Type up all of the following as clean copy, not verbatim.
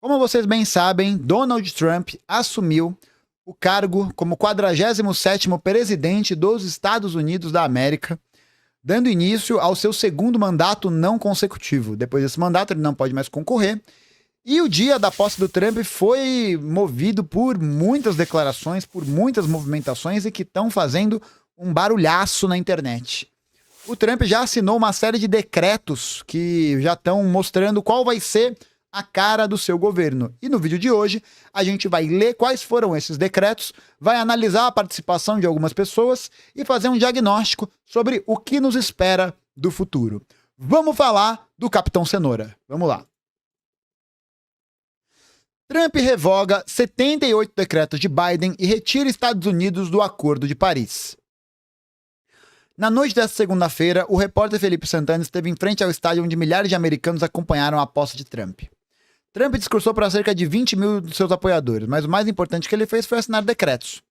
Como vocês bem sabem, Donald Trump assumiu o cargo como 47º presidente dos Estados Unidos da América, dando início ao seu segundo mandato não consecutivo. Depois desse mandato, ele não pode mais concorrer. E o dia da posse do Trump foi movido por muitas declarações, por muitas movimentações e que estão fazendo um barulhaço na internet. O Trump já assinou uma série de decretos que já estão mostrando qual vai ser a cara do seu governo. E no vídeo de hoje, a gente vai ler quais foram esses decretos, vai analisar a participação de algumas pessoas e fazer um diagnóstico sobre o que nos espera do futuro. Vamos falar do Capitão Cenoura. Vamos lá. Trump revoga 78 decretos de Biden e retira Estados Unidos do Acordo de Paris. Na noite desta segunda-feira, o repórter Felipe Santana esteve em frente ao estádio onde milhares de americanos acompanharam a posse de Trump. Trump discursou para cerca de 20 mil de seus apoiadores, mas o mais importante que ele fez foi assinar decretos.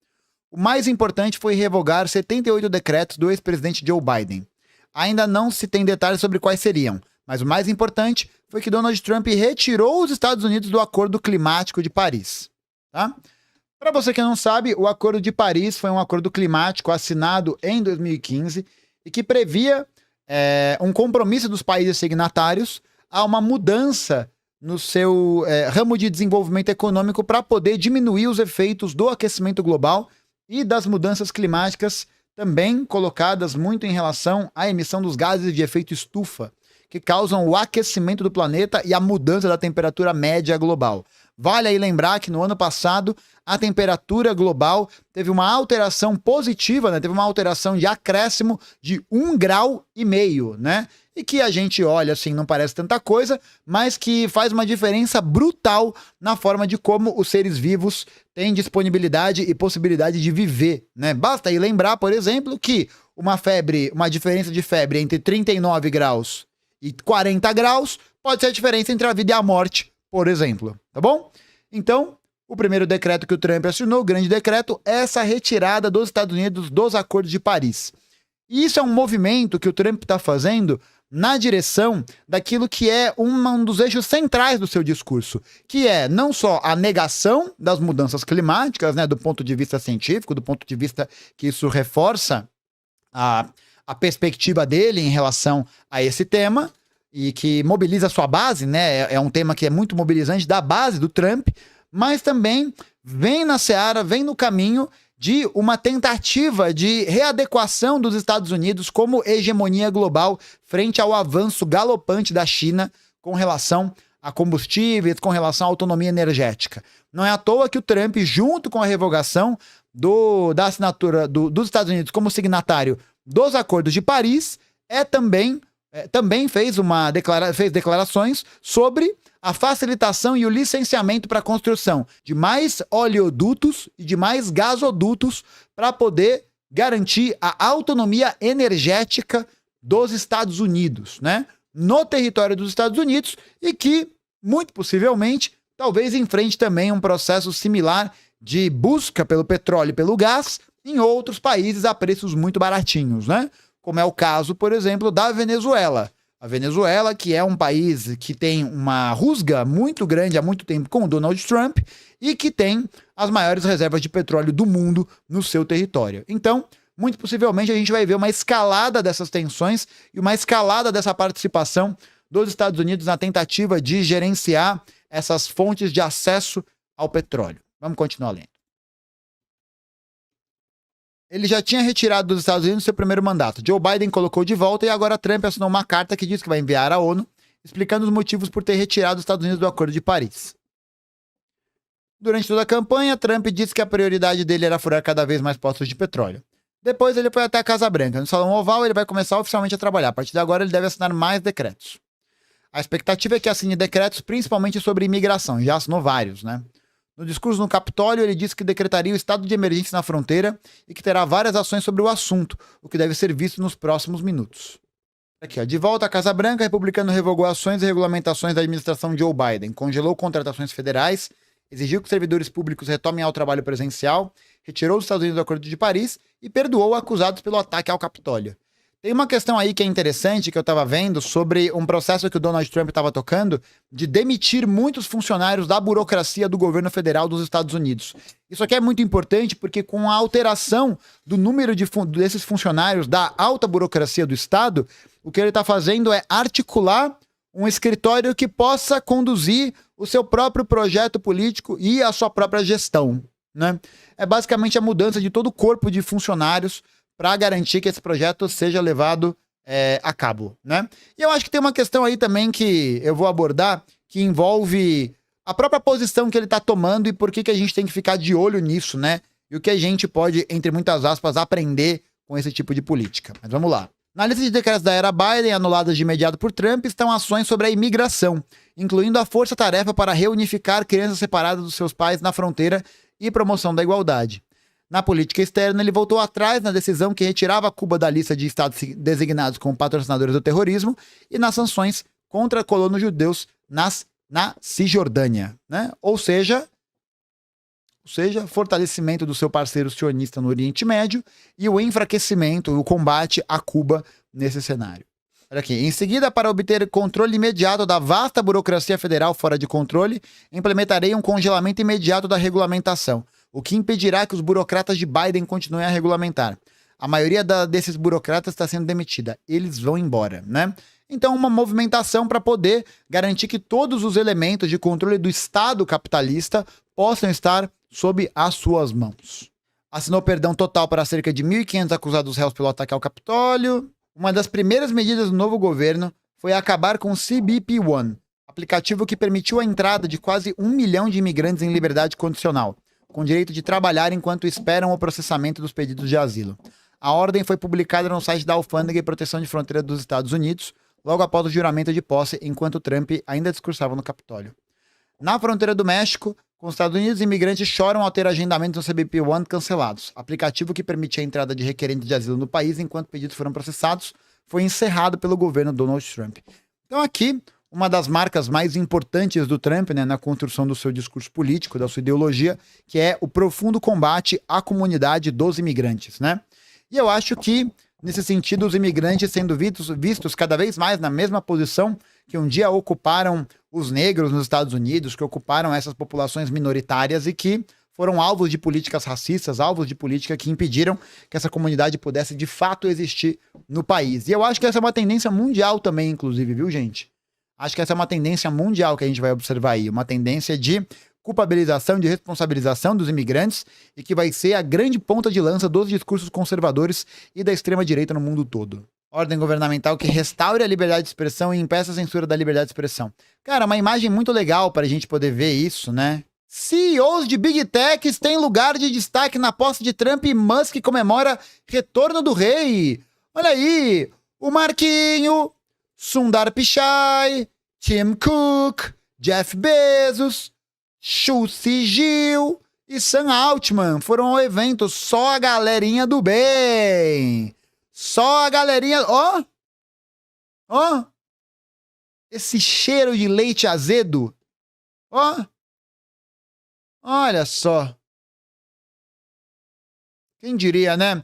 O mais importante foi revogar 78 decretos do ex-presidente Joe Biden. Ainda não se tem detalhes sobre quais seriam, mas o mais importante foi que Donald Trump retirou os Estados Unidos do Acordo Climático de Paris. Tá? Para você que não sabe, o Acordo de Paris foi um acordo climático assinado em 2015 e que previa um compromisso dos países signatários a uma mudança no seu ramo de desenvolvimento econômico para poder diminuir os efeitos do aquecimento global e das mudanças climáticas, também colocadas muito em relação à emissão dos gases de efeito estufa, que causam o aquecimento do planeta e a mudança da temperatura média global. Vale aí lembrar que no ano passado a temperatura global teve uma alteração positiva, né? Teve uma alteração de acréscimo de 1,5 grau, né? E que a gente olha assim, não parece tanta coisa, mas que faz uma diferença brutal na forma de como os seres vivos têm disponibilidade e possibilidade de viver, né? Basta aí lembrar, por exemplo, que uma diferença de febre entre 39 graus e 40 graus pode ser a diferença entre a vida e a morte, por exemplo, tá bom? Então, o primeiro decreto que o Trump assinou, o grande decreto, é essa retirada dos Estados Unidos dos Acordos de Paris. E isso é um movimento que o Trump está fazendo na direção daquilo que é um dos eixos centrais do seu discurso, que é não só a negação das mudanças climáticas, né, do ponto de vista científico, do ponto de vista que isso reforça a perspectiva dele em relação a esse tema, e que mobiliza a sua base, né? É um tema que é muito mobilizante da base do Trump, mas também vem na seara, vem no caminho de uma tentativa de readequação dos Estados Unidos como hegemonia global frente ao avanço galopante da China com relação a combustíveis, com relação à autonomia energética. Não é à toa que o Trump, junto com a revogação da assinatura dos Estados Unidos como signatário dos Acordos de Paris, também fez declarações sobre a facilitação e o licenciamento para a construção de mais oleodutos e de mais gasodutos para poder garantir a autonomia energética dos Estados Unidos, né? No território dos Estados Unidos, e que, muito possivelmente, talvez enfrente também um processo similar de busca pelo petróleo e pelo gás em outros países a preços muito baratinhos, né? Como é o caso, por exemplo, da Venezuela. A Venezuela, que é um país que tem uma rusga muito grande há muito tempo com o Donald Trump e que tem as maiores reservas de petróleo do mundo no seu território. Então, muito possivelmente, a gente vai ver uma escalada dessas tensões e uma escalada dessa participação dos Estados Unidos na tentativa de gerenciar essas fontes de acesso ao petróleo. Vamos continuar lendo. Ele já tinha retirado dos Estados Unidos seu primeiro mandato. Joe Biden colocou de volta e agora Trump assinou uma carta que diz que vai enviar à ONU, explicando os motivos por ter retirado os Estados Unidos do Acordo de Paris. Durante toda a campanha, Trump disse que a prioridade dele era furar cada vez mais poços de petróleo. Depois ele foi até a Casa Branca. No Salão Oval ele vai começar oficialmente a trabalhar. A partir de agora ele deve assinar mais decretos. A expectativa é que assine decretos principalmente sobre imigração. Já assinou vários, né? No discurso no Capitólio, ele disse que decretaria o estado de emergência na fronteira e que terá várias ações sobre o assunto, o que deve ser visto nos próximos minutos. Aqui, ó, de volta à Casa Branca, republicano revogou ações e regulamentações da administração Joe Biden, congelou contratações federais, exigiu que servidores públicos retomem ao trabalho presencial, retirou os Estados Unidos do Acordo de Paris e perdoou acusados pelo ataque ao Capitólio. Tem uma questão aí que é interessante, que eu estava vendo, sobre um processo que o Donald Trump estava tocando de demitir muitos funcionários da burocracia do governo federal dos Estados Unidos. Isso aqui é muito importante porque com a alteração do número desses funcionários da alta burocracia do Estado, o que ele está fazendo é articular um escritório que possa conduzir o seu próprio projeto político e a sua própria gestão, né? É basicamente a mudança de todo o corpo de funcionários para garantir que esse projeto seja levado a cabo, né? E eu acho que tem uma questão aí também que eu vou abordar, que envolve a própria posição que ele está tomando e por que a gente tem que ficar de olho nisso, né? E o que a gente pode, entre muitas aspas, aprender com esse tipo de política. Mas vamos lá. Na lista de decretos da era Biden, anuladas de imediato por Trump, estão ações sobre a imigração, incluindo a força-tarefa para reunificar crianças separadas dos seus pais na fronteira e promoção da igualdade. Na política externa, ele voltou atrás na decisão que retirava Cuba da lista de estados designados como patrocinadores do terrorismo e nas sanções contra colonos judeus na Cisjordânia, né? Ou seja, fortalecimento do seu parceiro sionista no Oriente Médio e o enfraquecimento, o combate a Cuba nesse cenário. Olha aqui. Em seguida, para obter controle imediato da vasta burocracia federal fora de controle, implementarei um congelamento imediato da regulamentação, o que impedirá que os burocratas de Biden continuem a regulamentar. A maioria desses burocratas está sendo demitida. Eles vão embora, né? Então, uma movimentação para poder garantir que todos os elementos de controle do Estado capitalista possam estar sob as suas mãos. Assinou perdão total para cerca de 1.500 acusados réus pelo ataque ao Capitólio. Uma das primeiras medidas do novo governo foi acabar com o CBP One, aplicativo que permitiu a entrada de quase 1 milhão de imigrantes em liberdade condicional, com direito de trabalhar enquanto esperam o processamento dos pedidos de asilo. A ordem foi publicada no site da Alfândega e Proteção de Fronteira dos Estados Unidos, logo após o juramento de posse, enquanto Trump ainda discursava no Capitólio. Na fronteira do México, com os Estados Unidos, imigrantes choram ao ter agendamentos no CBP One cancelados. Aplicativo que permitia a entrada de requerentes de asilo no país enquanto pedidos foram processados, foi encerrado pelo governo Donald Trump. Então aqui, uma das marcas mais importantes do Trump, né, na construção do seu discurso político, da sua ideologia, que é o profundo combate à comunidade dos imigrantes, né? E eu acho que, nesse sentido, os imigrantes sendo vistos cada vez mais na mesma posição que um dia ocuparam os negros nos Estados Unidos, que ocuparam essas populações minoritárias e que foram alvos de políticas racistas, alvos de política que impediram que essa comunidade pudesse de fato existir no país. E eu acho que essa é uma tendência mundial também, inclusive, viu, gente? Acho que essa é uma tendência mundial que a gente vai observar aí, uma tendência de culpabilização, de responsabilização dos imigrantes e que vai ser a grande ponta de lança dos discursos conservadores e da extrema-direita no mundo todo. Ordem governamental que restaure a liberdade de expressão e impeça a censura da liberdade de expressão. Cara, uma imagem muito legal para a gente poder ver isso, né? CEOs de Big Techs têm lugar de destaque na posse de Trump e Musk comemora retorno do rei. Olha aí, o Marquinho, Sundar Pichai, Tim Cook, Jeff Bezos, Shu Gil e Sam Altman foram ao evento. Só a galerinha do bem. Só a galerinha... Ó! Ó! Esse cheiro de leite azedo. Ó! Olha só. Quem diria, né?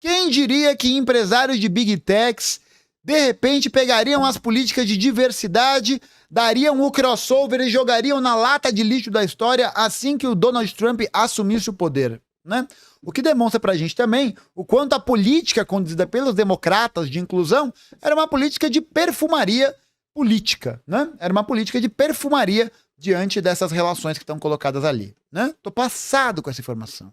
Quem diria que empresários de Big Techs de repente pegariam as políticas de diversidade, dariam o crossover e jogariam na lata de lixo da história assim que o Donald Trump assumisse o poder, né? O que demonstra pra gente também o quanto a política conduzida pelos democratas de inclusão era uma política de perfumaria política, né? Era uma política de perfumaria diante dessas relações que estão colocadas ali, né? Tô passado com essa informação.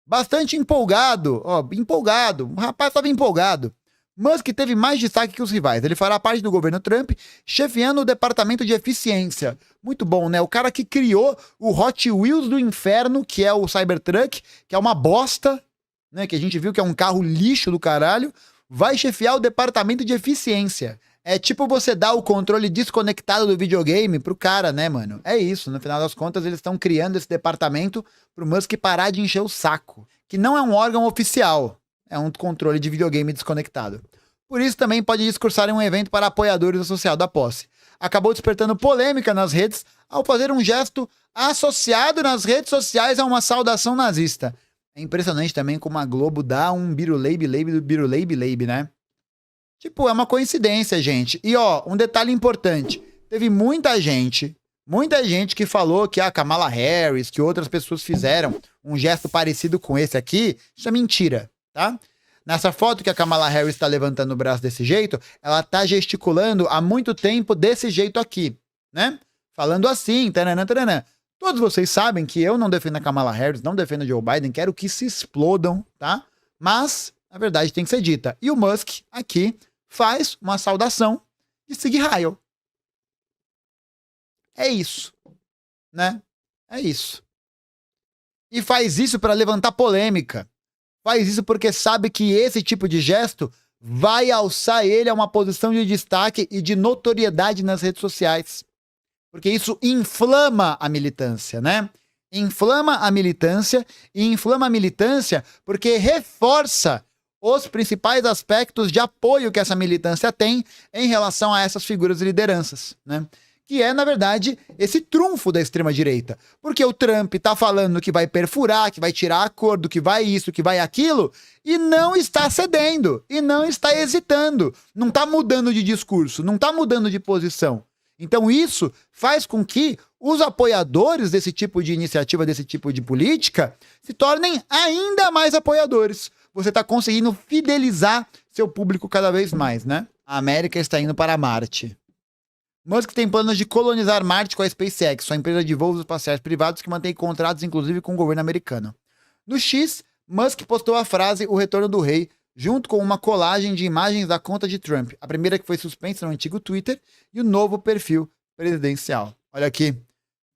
Bastante empolgado, o rapaz estava empolgado. Musk teve mais destaque que os rivais. Ele fará parte do governo Trump, chefiando o departamento de eficiência. Muito bom, né? O cara que criou o Hot Wheels do inferno, que é o Cybertruck, que é uma bosta, né? Que a gente viu que é um carro lixo do caralho, vai chefiar o departamento de eficiência. É tipo você dar o controle desconectado do videogame pro cara, né, mano? É isso, no final das contas eles estão criando esse departamento pro Musk parar de encher o saco. Que não é um órgão oficial. É um controle de videogame desconectado. Por isso também pode discursar em um evento para apoiadores associado à posse. Acabou despertando polêmica nas redes ao fazer um gesto associado nas redes sociais a uma saudação nazista. É impressionante também como a Globo dá um biruleibe do biruleibe, né? Tipo, é uma coincidência, gente. E ó, um detalhe importante. Teve muita gente que falou que a Kamala Harris, que outras pessoas fizeram um gesto parecido com esse aqui. Isso é mentira, tá? Nessa foto que a Kamala Harris tá levantando o braço desse jeito, ela tá gesticulando há muito tempo desse jeito aqui, né? Falando assim, taranã, taranã. Todos vocês sabem que eu não defendo a Kamala Harris, não defendo o Joe Biden, quero que se explodam, tá? Mas a verdade tem que ser dita. E o Musk aqui faz uma saudação de Sieg Heil. É isso, né? É isso. E faz isso para levantar polêmica. Faz isso porque sabe que esse tipo de gesto vai alçar ele a uma posição de destaque e de notoriedade nas redes sociais. Porque isso inflama a militância, né? Inflama a militância e inflama a militância porque reforça os principais aspectos de apoio que essa militância tem em relação a essas figuras de lideranças, né? Que é, na verdade, esse trunfo da extrema-direita. Porque o Trump tá falando que vai perfurar, que vai tirar acordo, que vai isso, que vai aquilo, e não está cedendo, e não está hesitando, não tá mudando de discurso, não tá mudando de posição. Então isso faz com que os apoiadores desse tipo de iniciativa, desse tipo de política, se tornem ainda mais apoiadores. Você está conseguindo fidelizar seu público cada vez mais, né? A América está indo para Marte. Musk tem planos de colonizar Marte com a SpaceX, sua empresa de voos espaciais privados que mantém contratos inclusive com o governo americano. No X, Musk postou a frase "O retorno do rei", junto com uma colagem de imagens da conta de Trump, a primeira que foi suspensa no antigo Twitter, e o novo perfil presidencial. Olha aqui,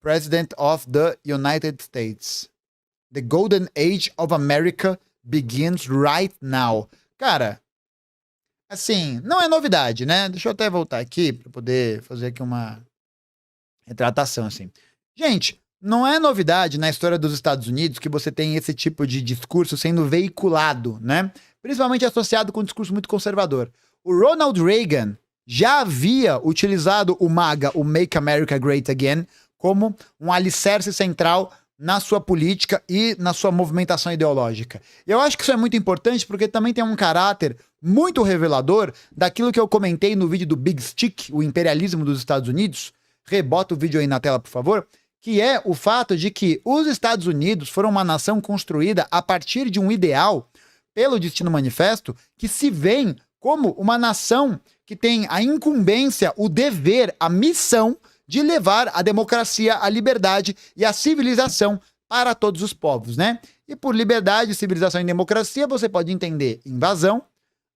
President of the United States. The Golden Age of America begins right now. Cara, assim, não é novidade, né? Deixa eu até voltar aqui para poder fazer aqui uma retratação, assim. Gente, não é novidade na história dos Estados Unidos que você tem esse tipo de discurso sendo veiculado, né? Principalmente associado com um discurso muito conservador. O Ronald Reagan já havia utilizado o MAGA, o Make America Great Again, como um alicerce central na sua política e na sua movimentação ideológica. Eu acho que isso é muito importante porque também tem um caráter muito revelador daquilo que eu comentei no vídeo do Big Stick, o imperialismo dos Estados Unidos. Rebota o vídeo aí na tela, por favor. Que é o fato de que os Estados Unidos foram uma nação construída a partir de um ideal, pelo Destino Manifesto, que se vê como uma nação que tem a incumbência, o dever, a missão de levar a democracia, a liberdade e a civilização para todos os povos, né? E por liberdade, civilização e democracia, você pode entender invasão,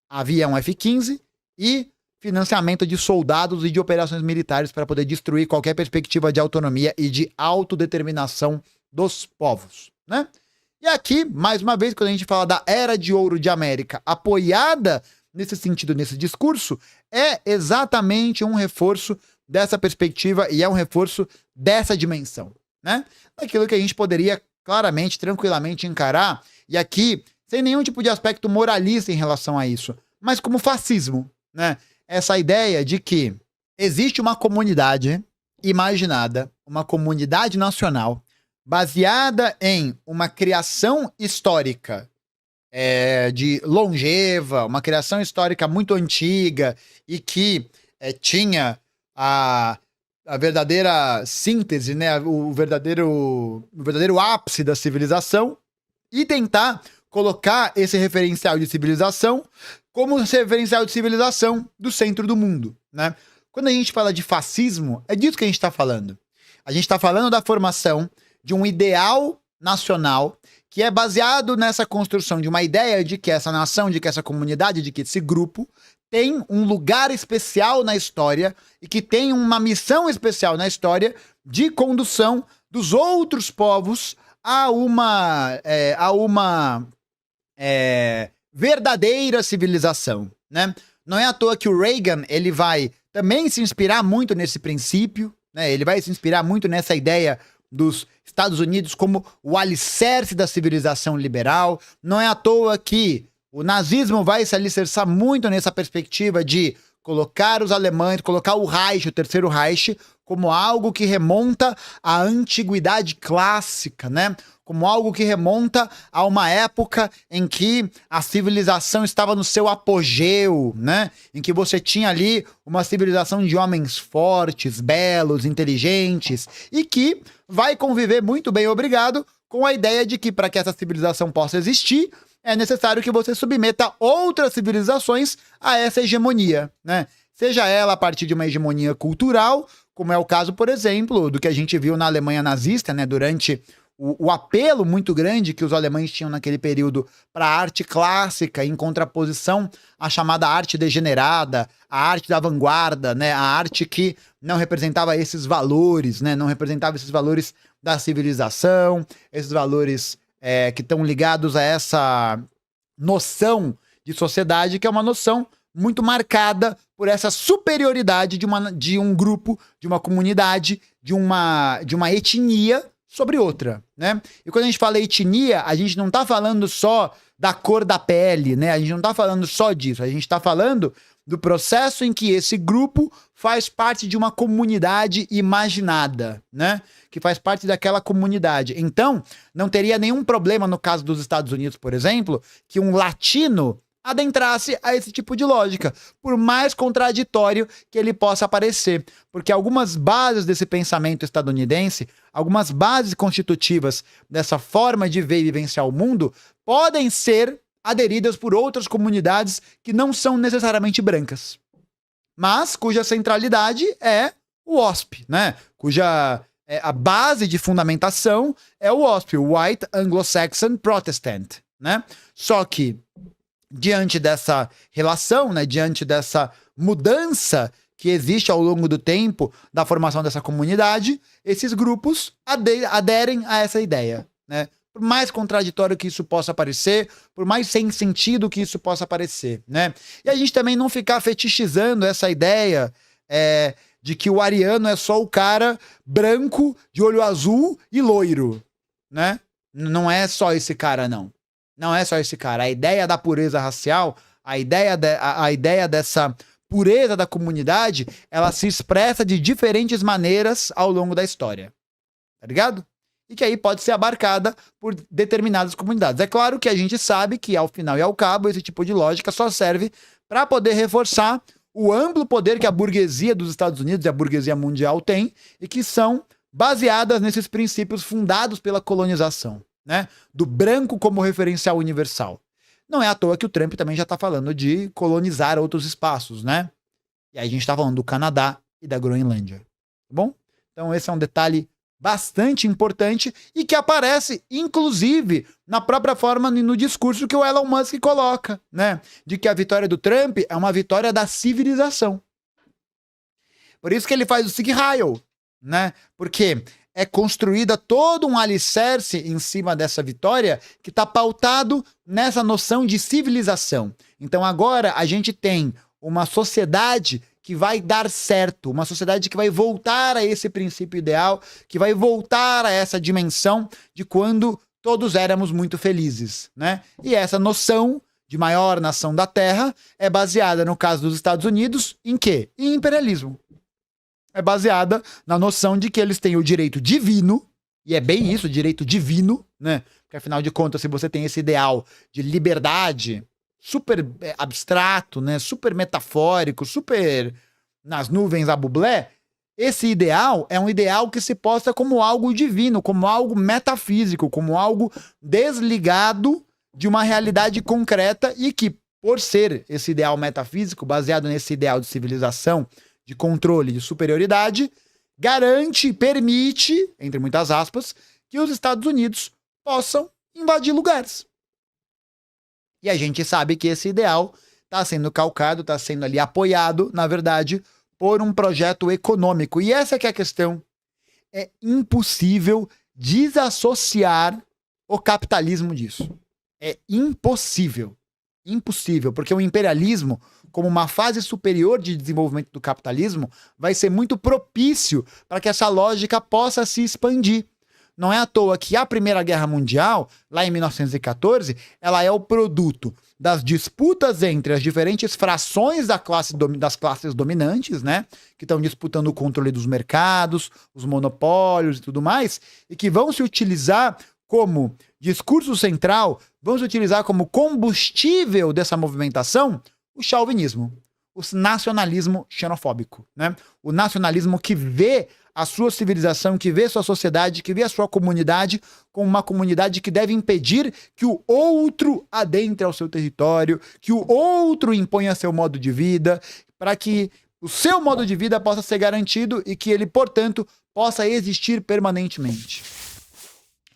avião F-15 e financiamento de soldados e de operações militares para poder destruir qualquer perspectiva de autonomia e de autodeterminação dos povos, né? E aqui, mais uma vez, quando a gente fala da Era de Ouro de América, apoiada nesse sentido, nesse discurso, é exatamente um reforço dessa perspectiva e é um reforço dessa dimensão, né? Daquilo que a gente poderia claramente, tranquilamente encarar, e aqui, sem nenhum tipo de aspecto moralista em relação a isso, mas como fascismo, né? Essa ideia de que existe uma comunidade imaginada, uma comunidade nacional, baseada em uma criação histórica de longeva, uma criação histórica muito antiga e que tinha a verdadeira síntese, né, o verdadeiro ápice da civilização, e tentar colocar esse referencial de civilização como referencial de civilização do centro do mundo, né? Quando a gente fala de fascismo, é disso que a gente está falando. A gente está falando da formação de um ideal nacional que é baseado nessa construção de uma ideia de que essa nação, de que essa comunidade, de que esse grupo tem um lugar especial na história e que tem uma missão especial na história de condução dos outros povos a uma verdadeira civilização, né? Não é à toa que o Reagan, ele vai também se inspirar muito nesse princípio, né? Ele vai se inspirar muito nessa ideia dos Estados Unidos como o alicerce da civilização liberal. Não é à toa que o nazismo vai se alicerçar muito nessa perspectiva de colocar os alemães, colocar o Reich, o Terceiro Reich, como algo que remonta à antiguidade clássica, né? Como algo que remonta a uma época em que a civilização estava no seu apogeu, né? Em que você tinha ali uma civilização de homens fortes, belos, inteligentes, e que vai conviver muito bem, obrigado, com a ideia de que para que essa civilização possa existir, é necessário que você submeta outras civilizações a essa hegemonia, né? Seja ela a partir de uma hegemonia cultural, como é o caso, por exemplo, do que a gente viu na Alemanha nazista, né? Durante o apelo muito grande que os alemães tinham naquele período para a arte clássica, em contraposição à chamada arte degenerada, a arte da vanguarda, né? A arte que não representava esses valores, né? Não representava esses valores da civilização, esses valores que estão ligados a essa noção de sociedade, que é uma noção muito marcada por essa superioridade de um grupo, de uma comunidade, de uma etnia sobre outra, né? E quando a gente fala etnia, a gente não tá falando só da cor da pele, né? A gente não tá falando só disso, a gente tá falando do processo em que esse grupo faz parte de uma comunidade imaginada, né? Que faz parte daquela comunidade. Então, não teria nenhum problema no caso dos Estados Unidos, por exemplo, que um latino adentrasse a esse tipo de lógica, por mais contraditório que ele possa parecer, porque algumas bases desse pensamento estadunidense, algumas bases constitutivas dessa forma de ver e vivenciar o mundo, podem ser aderidas por outras comunidades que não são necessariamente brancas, mas cuja centralidade é o WASP, né? Cuja a base de fundamentação é o WASP, o White Anglo-Saxon Protestant, né? Só que diante dessa relação, né, diante dessa mudança que existe ao longo do tempo da formação dessa comunidade, esses grupos aderem a essa ideia, né? Por mais contraditório que isso possa parecer, por mais sem sentido que isso possa parecer, né? E a gente também não ficar fetichizando essa ideia de que o ariano é só o cara branco, de olho azul e loiro, né? Não é só esse cara, não. Não é só esse cara. A ideia da pureza racial, a ideia dessa pureza da comunidade, ela se expressa de diferentes maneiras ao longo da história. Tá ligado? E que aí pode ser abarcada por determinadas comunidades. É claro que a gente sabe que, ao final e ao cabo, esse tipo de lógica só serve para poder reforçar o amplo poder que a burguesia dos Estados Unidos e a burguesia mundial tem e que são baseadas nesses princípios fundados pela colonização, né? Do branco como referencial universal. Não é à toa que o Trump também já está falando de colonizar outros espaços, né? E aí a gente está falando do Canadá e da Groenlândia. Tá bom? Então esse é um detalhe bastante importante e que aparece, inclusive, na própria forma no discurso que o Elon Musk coloca, né? De que a vitória do Trump é uma vitória da civilização. Por isso que ele faz o Sieg Heil, né? Porque é construída todo um alicerce em cima dessa vitória que está pautado nessa noção de civilização. Então agora a gente tem uma sociedade que vai dar certo, uma sociedade que vai voltar a esse princípio ideal, que vai voltar a essa dimensão de quando todos éramos muito felizes, né? E essa noção de maior nação da Terra é baseada, no caso dos Estados Unidos, em quê? Em imperialismo. É baseada na noção de que eles têm o direito divino, e é bem isso, direito divino, né? Porque afinal de contas, se você tem esse ideal de liberdade super abstrato, né? Super metafórico, super nas nuvens a bublé, esse ideal é um ideal que se posta como algo divino, como algo metafísico, como algo desligado de uma realidade concreta e que, por ser esse ideal metafísico, baseado nesse ideal de civilização, de controle, de superioridade, garante, permite, entre muitas aspas, que os Estados Unidos possam invadir lugares. E a gente sabe que esse ideal está sendo calcado, está sendo ali apoiado, na verdade, por um projeto econômico. E essa que é a questão. É impossível desassociar o capitalismo disso. É impossível. Impossível, porque o imperialismo, como uma fase superior de desenvolvimento do capitalismo, vai ser muito propício para que essa lógica possa se expandir. Não é à toa que a Primeira Guerra Mundial, lá em 1914, ela é o produto das disputas entre as diferentes frações das classes dominantes, né? Que estão disputando o controle dos mercados, os monopólios e tudo mais, e que vão se utilizar como discurso central, vão se utilizar como combustível dessa movimentação o chauvinismo, o nacionalismo xenofóbico, né? O nacionalismo que vê a sua civilização, que vê a sua sociedade, que vê a sua comunidade como uma comunidade que deve impedir que o outro adentre ao seu território, que o outro imponha seu modo de vida, para que o seu modo de vida possa ser garantido e que ele, portanto, possa existir permanentemente.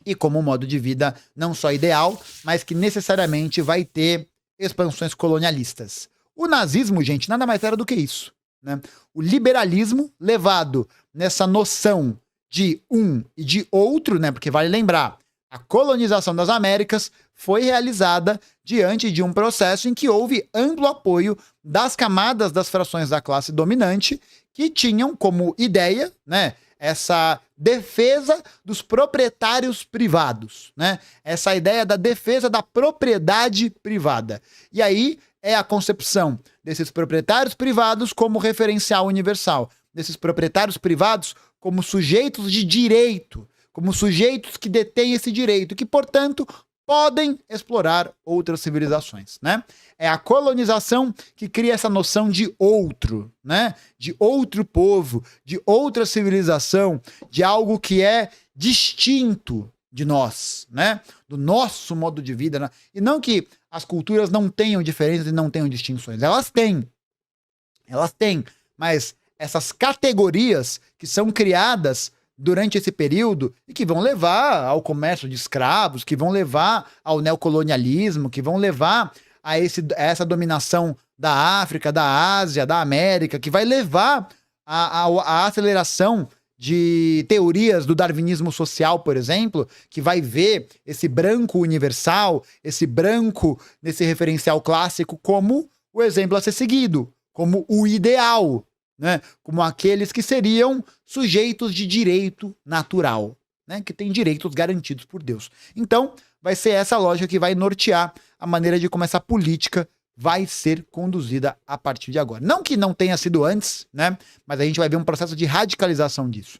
E como um modo de vida não só ideal, mas que necessariamente vai ter expansões colonialistas. O nazismo, gente, nada mais era do que isso, né? O liberalismo levado nessa noção de um e de outro, né? Porque vale lembrar, a colonização das Américas foi realizada diante de um processo em que houve amplo apoio das camadas das frações da classe dominante que tinham como ideia, né, essa defesa dos proprietários privados, né? Essa ideia da defesa da propriedade privada. E aí é a concepção desses proprietários privados como referencial universal, desses proprietários privados como sujeitos de direito, como sujeitos que detêm esse direito, que, portanto, podem explorar outras civilizações, né? É a colonização que cria essa noção de outro, né? De outro povo, de outra civilização, de algo que é distinto de nós, né? Do nosso modo de vida, né? E não que as culturas não tenham diferenças e não tenham distinções. Elas têm, mas essas categorias que são criadas durante esse período e que vão levar ao comércio de escravos, que vão levar ao neocolonialismo, que vão levar a essa dominação da África, da Ásia, da América, que vai levar à aceleração de teorias do darwinismo social, por exemplo, que vai ver esse branco universal, esse branco nesse referencial clássico como o exemplo a ser seguido, como o ideal, né? Como aqueles que seriam sujeitos de direito natural, né? Que têm direitos garantidos por Deus. Então, vai ser essa lógica que vai nortear a maneira de como essa política vai ser conduzida a partir de agora. Não que não tenha sido antes, né? Mas a gente vai ver um processo de radicalização disso.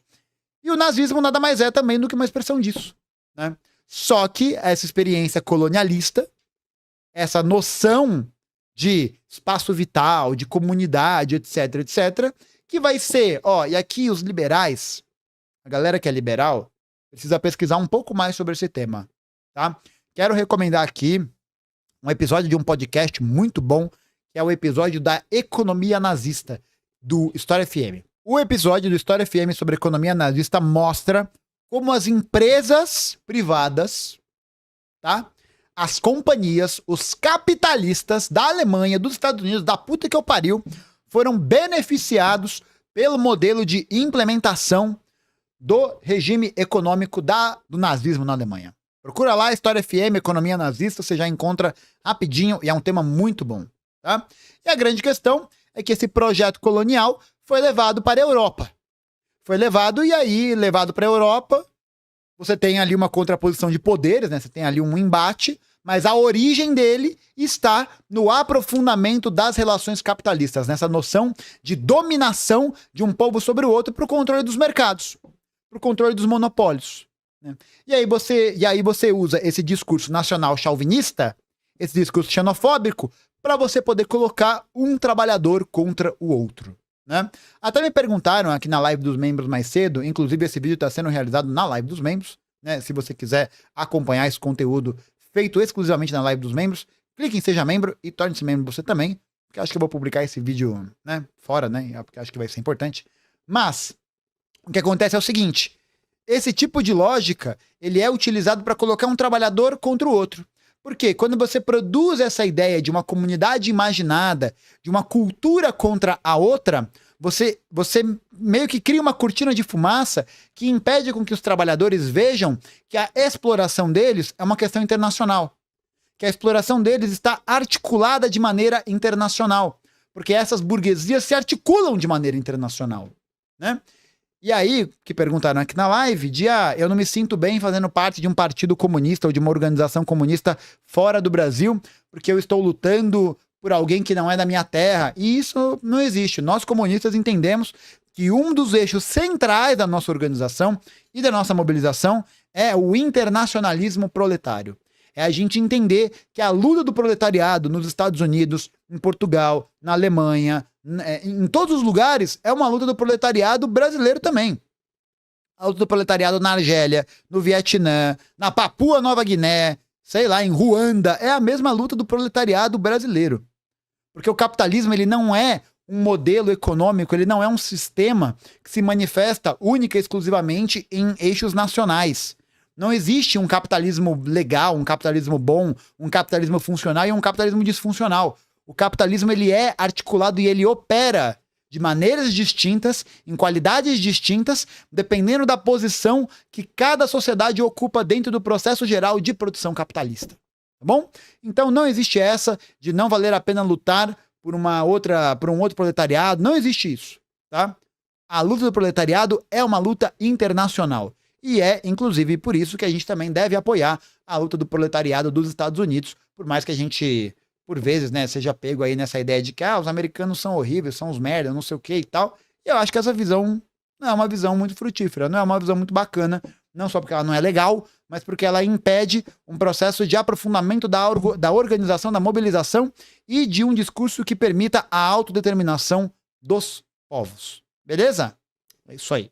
E o nazismo nada mais é também do que uma expressão disso, né? Só que essa experiência colonialista, essa noção de espaço vital, de comunidade, etc, etc, que vai ser, e aqui os liberais, a galera que é liberal, precisa pesquisar um pouco mais sobre esse tema, tá? Quero recomendar aqui um episódio de um podcast muito bom, que é o episódio da economia nazista, do História FM. O episódio do História FM sobre economia nazista mostra como as empresas privadas, tá? As companhias, os capitalistas da Alemanha, dos Estados Unidos, da puta que eu pariu, foram beneficiados pelo modelo de implementação do regime econômico do nazismo na Alemanha. Procura lá, História FM, Economia Nazista, você já encontra rapidinho e é um tema muito bom, tá? E a grande questão é que esse projeto colonial foi levado para a Europa. Foi levado para a Europa, você tem ali uma contraposição de poderes, né? Você tem ali um embate, mas a origem dele está no aprofundamento das relações capitalistas, nessa noção de dominação de um povo sobre o outro para o controle dos mercados, para o controle dos monopólios, né? E aí você usa esse discurso nacional chauvinista, esse discurso xenofóbico, para você poder colocar um trabalhador contra o outro, né? Até me perguntaram aqui na live dos membros mais cedo, inclusive esse vídeo está sendo realizado na live dos membros, né? Se você quiser acompanhar esse conteúdo feito exclusivamente na live dos membros, clique em Seja Membro e torne-se membro você também, porque acho que eu vou publicar esse vídeo, né, fora, né, porque acho que vai ser importante. Mas o que acontece é o seguinte, esse tipo de lógica, ele é utilizado para colocar um trabalhador contra o outro. Porque quando você produz essa ideia de uma comunidade imaginada, de uma cultura contra a outra, você meio que cria uma cortina de fumaça que impede com que os trabalhadores vejam que a exploração deles é uma questão internacional. Que a exploração deles está articulada de maneira internacional. Porque essas burguesias se articulam de maneira internacional, né? E aí, que perguntaram aqui na live, eu não me sinto bem fazendo parte de um partido comunista ou de uma organização comunista fora do Brasil, porque eu estou lutando por alguém que não é da minha terra. E isso não existe. Nós comunistas entendemos que um dos eixos centrais da nossa organização e da nossa mobilização é o internacionalismo proletário. É a gente entender que a luta do proletariado nos Estados Unidos, em Portugal, na Alemanha, em todos os lugares, é uma luta do proletariado brasileiro também. A luta do proletariado na Argélia, no Vietnã, na Papua Nova Guiné, sei lá, em Ruanda, é a mesma luta do proletariado brasileiro. Porque o capitalismo, ele não é um modelo econômico, ele não é um sistema que se manifesta única e exclusivamente em eixos nacionais. Não existe um capitalismo legal, um capitalismo bom, um capitalismo funcional e um capitalismo disfuncional. O capitalismo, ele é articulado e ele opera de maneiras distintas, em qualidades distintas, dependendo da posição que cada sociedade ocupa dentro do processo geral de produção capitalista. Tá bom? Então não existe essa de não valer a pena lutar por um outro proletariado. Não existe isso, tá? A luta do proletariado é uma luta internacional. E é, inclusive, por isso que a gente também deve apoiar a luta do proletariado dos Estados Unidos, por mais que a gente, por vezes, né, seja pego aí nessa ideia de que os americanos são horríveis, são uns merda, não sei o que e tal. E eu acho que essa visão não é uma visão muito frutífera, não é uma visão muito bacana, não só porque ela não é legal, mas porque ela impede um processo de aprofundamento da organização, da mobilização e de um discurso que permita a autodeterminação dos povos. Beleza? É isso aí.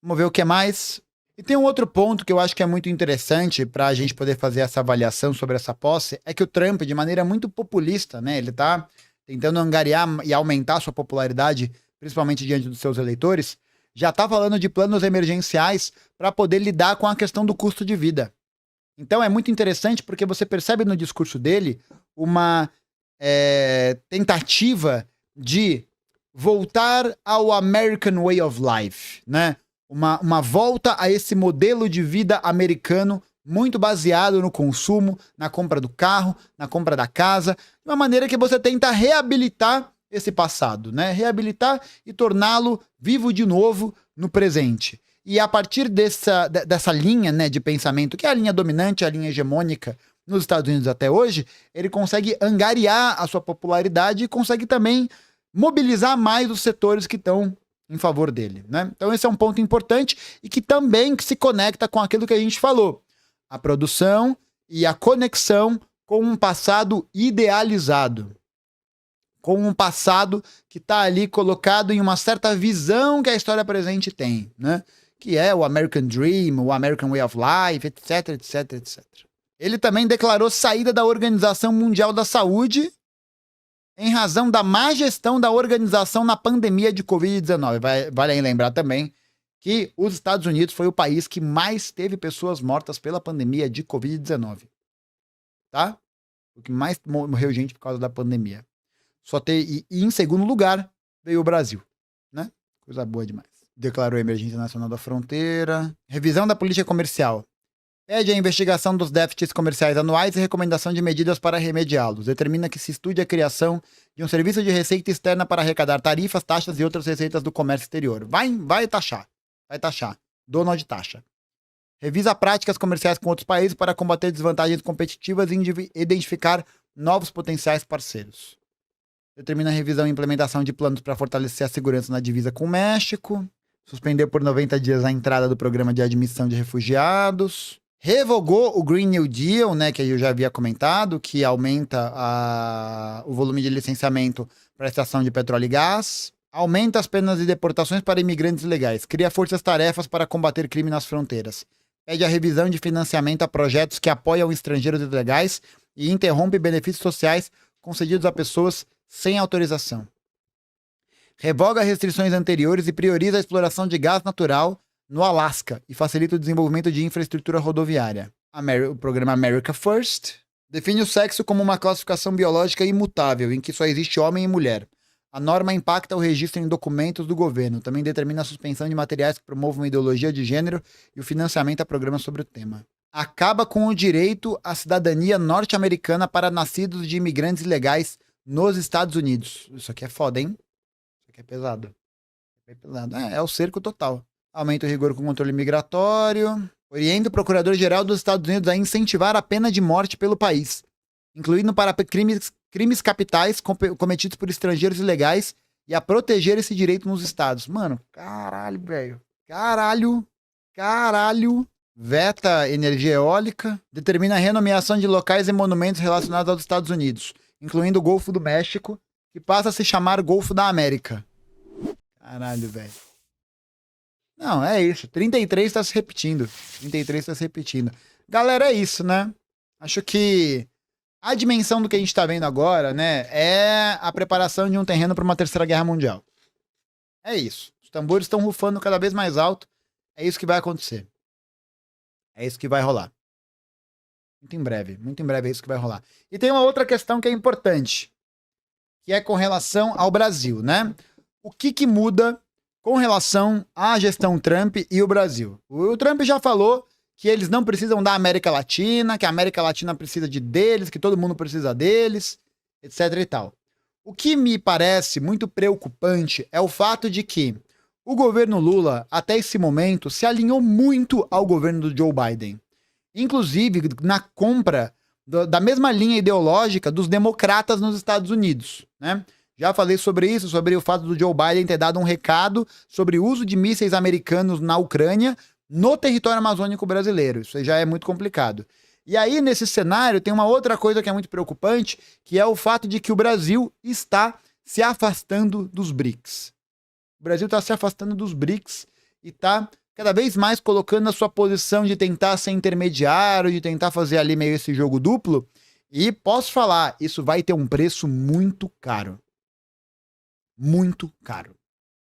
Vamos ver o que mais. E tem um outro ponto que eu acho que é muito interessante para a gente poder fazer essa avaliação sobre essa posse, é que o Trump, de maneira muito populista, né, ele está tentando angariar e aumentar sua popularidade, principalmente diante dos seus eleitores, já está falando de planos emergenciais para poder lidar com a questão do custo de vida. Então é muito interessante porque você percebe no discurso dele uma tentativa de voltar ao American Way of Life, né? Uma volta a esse modelo de vida americano muito baseado no consumo, na compra do carro, na compra da casa, de uma maneira que você tenta reabilitar esse passado, né? Reabilitar e torná-lo vivo de novo no presente. E a partir dessa linha, né, de pensamento, que é a linha dominante, a linha hegemônica nos Estados Unidos até hoje, ele consegue angariar a sua popularidade e consegue também mobilizar mais os setores que estão em favor dele, né? Então esse é um ponto importante e que também se conecta com aquilo que a gente falou. A produção e a conexão com um passado idealizado. Com um passado que está ali colocado em uma certa visão que a história presente tem, né? Que é o American Dream, o American Way of Life, etc, etc, etc. Ele também declarou saída da Organização Mundial da Saúde em razão da má gestão da organização na pandemia de Covid-19. Vale lembrar também que os Estados Unidos foi o país que mais teve pessoas mortas pela pandemia de Covid-19. Tá? O que mais morreu gente por causa da pandemia. E em segundo lugar veio o Brasil, né? Coisa boa demais. Declarou a emergência nacional da fronteira. Revisão da política comercial. Pede a investigação dos déficits comerciais anuais e recomendação de medidas para remediá-los. Determina que se estude a criação de um serviço de receita externa para arrecadar tarifas, taxas e outras receitas do comércio exterior. Vai taxar. Vai taxar. Donald taxa. Revisa práticas comerciais com outros países para combater desvantagens competitivas e identificar novos potenciais parceiros. Determina a revisão e implementação de planos para fortalecer a segurança na divisa com o México. Suspender por 90 dias a entrada do programa de admissão de refugiados. Revogou o Green New Deal, né, que eu já havia comentado, que aumenta o volume de licenciamento para a extração de petróleo e gás. Aumenta as penas de deportações para imigrantes ilegais. Cria forças-tarefas para combater crime nas fronteiras. Pede a revisão de financiamento a projetos que apoiam estrangeiros ilegais e interrompe benefícios sociais concedidos a pessoas sem autorização. Revoga restrições anteriores e prioriza a exploração de gás natural no Alasca e facilita o desenvolvimento de infraestrutura rodoviária. O programa America First define o sexo como uma classificação biológica imutável, em que só existe homem e mulher. A norma impacta o registro em documentos do governo. Também determina a suspensão de materiais que promovam a ideologia de gênero e o financiamento a programas sobre o tema. Acaba com o direito à cidadania norte-americana para nascidos de imigrantes ilegais nos Estados Unidos. Isso aqui é foda, hein? Isso aqui é pesado. Bem pesado. É o cerco total. Aumenta o rigor com o controle migratório. Orienta o Procurador-Geral dos Estados Unidos a incentivar a pena de morte pelo país, incluindo para crimes capitais cometidos por estrangeiros ilegais e a proteger esse direito nos estados. Mano, caralho, velho. Caralho. Veta energia eólica. Determina a renomeação de locais e monumentos relacionados aos Estados Unidos, incluindo o Golfo do México, que passa a se chamar Golfo da América. Caralho, velho. Não, é isso. 33 tá se repetindo. Galera, é isso, né? Acho que a dimensão do que a gente tá vendo agora, né, é a preparação de um terreno para uma terceira guerra mundial. É isso. Os tambores estão rufando cada vez mais alto. É isso que vai acontecer. É isso que vai rolar. Muito em breve é isso que vai rolar. E tem uma outra questão que é importante, que é com relação ao Brasil, né? O que muda com relação à gestão Trump e o Brasil? O Trump já falou que eles não precisam da América Latina, que a América Latina precisa deles, que todo mundo precisa deles, etc e tal. O que me parece muito preocupante é o fato de que o governo Lula, até esse momento, se alinhou muito ao governo do Joe Biden. Inclusive na compra da mesma linha ideológica dos democratas nos Estados Unidos, né? Já falei sobre isso, sobre o fato do Joe Biden ter dado um recado sobre o uso de mísseis americanos na Ucrânia, no território amazônico brasileiro. Isso já é muito complicado. E aí, nesse cenário, tem uma outra coisa que é muito preocupante, que é o fato de que o Brasil está se afastando dos BRICS. O Brasil está se afastando dos BRICS e está cada vez mais colocando a sua posição de tentar ser intermediário, de tentar fazer ali meio esse jogo duplo. E posso falar, isso vai ter um preço muito caro. Muito caro.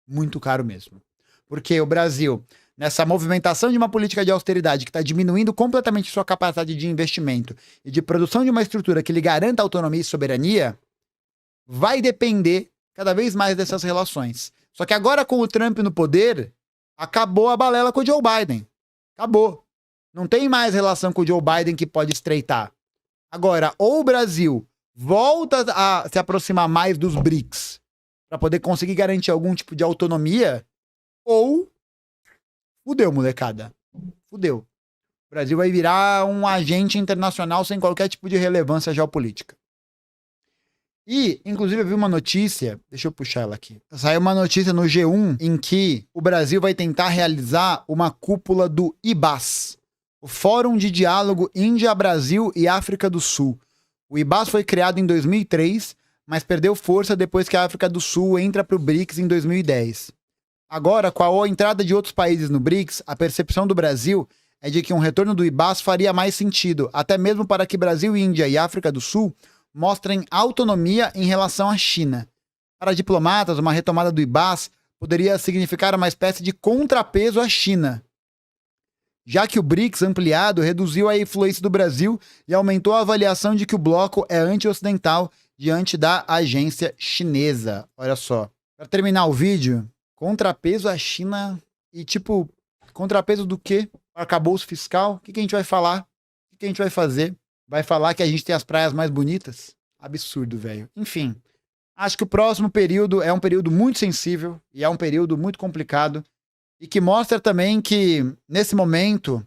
Muito caro mesmo. Porque o Brasil, nessa movimentação de uma política de austeridade que está diminuindo completamente sua capacidade de investimento e de produção de uma estrutura que lhe garanta autonomia e soberania, vai depender cada vez mais dessas relações. Só que agora, com o Trump no poder, acabou a balela com o Joe Biden. Acabou. Não tem mais relação com o Joe Biden que pode estreitar. Agora, ou o Brasil volta a se aproximar mais dos BRICS para poder conseguir garantir algum tipo de autonomia, ou fudeu, molecada. Fudeu. O Brasil vai virar um agente internacional sem qualquer tipo de relevância geopolítica. E, inclusive, eu vi uma notícia, deixa eu puxar ela aqui. Saiu uma notícia no G1 em que o Brasil vai tentar realizar uma cúpula do IBAS, o Fórum de Diálogo Índia, Brasil e África do Sul. O IBAS foi criado em 2003, mas perdeu força depois que a África do Sul entra para o BRICS em 2010. Agora, com a entrada de outros países no BRICS, a percepção do Brasil é de que um retorno do IBAS faria mais sentido, até mesmo para que Brasil, Índia e África do Sul mostrem autonomia em relação à China. Para diplomatas, uma retomada do IBAS poderia significar uma espécie de contrapeso à China, já que o BRICS ampliado reduziu a influência do Brasil e aumentou a avaliação de que o bloco é anti-ocidental diante da agência chinesa. Olha só. Para terminar o vídeo, contrapeso à China e tipo, contrapeso do quê? Arcabouço fiscal? O que a gente vai falar? O que a gente vai fazer? Vai falar que a gente tem as praias mais bonitas? Absurdo, velho. Enfim, acho que o próximo período é um período muito sensível e é um período muito complicado e que mostra também que, nesse momento,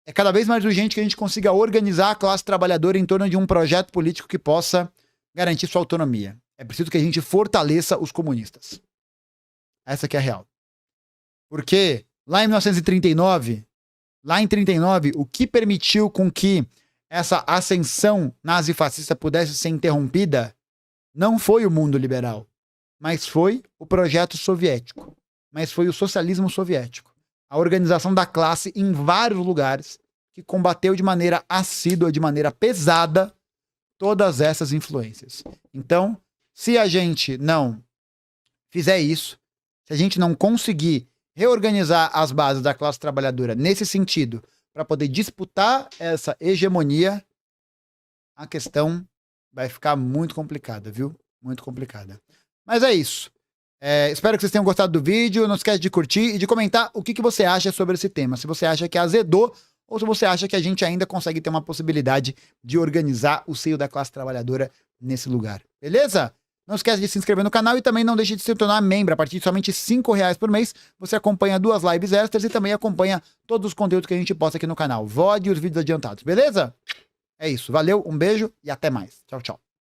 é cada vez mais urgente que a gente consiga organizar a classe trabalhadora em torno de um projeto político que possa garantir sua autonomia. É preciso que a gente fortaleça os comunistas. Essa que é a real. Porque lá em 1939, o que permitiu com que essa ascensão nazifascista pudesse ser interrompida não foi o mundo liberal, mas foi o projeto soviético, mas foi o socialismo soviético, a organização da classe em vários lugares que combateu de maneira assídua, de maneira pesada, todas essas influências. Então, se a gente não fizer isso, se a gente não conseguir reorganizar as bases da classe trabalhadora nesse sentido, para poder disputar essa hegemonia, a questão vai ficar muito complicada, viu? Muito complicada. Mas é isso. Espero que vocês tenham gostado do vídeo. Não esquece de curtir e de comentar o que você acha sobre esse tema. Se você acha que azedou ou se você acha que a gente ainda consegue ter uma possibilidade de organizar o seio da classe trabalhadora nesse lugar. Beleza? Não esquece de se inscrever no canal e também não deixe de se tornar membro. A partir de somente R$5 por mês, você acompanha 2 lives extras e também acompanha todos os conteúdos que a gente posta aqui no canal. VOD e os vídeos adiantados, beleza? É isso. Valeu, um beijo e até mais. Tchau, tchau.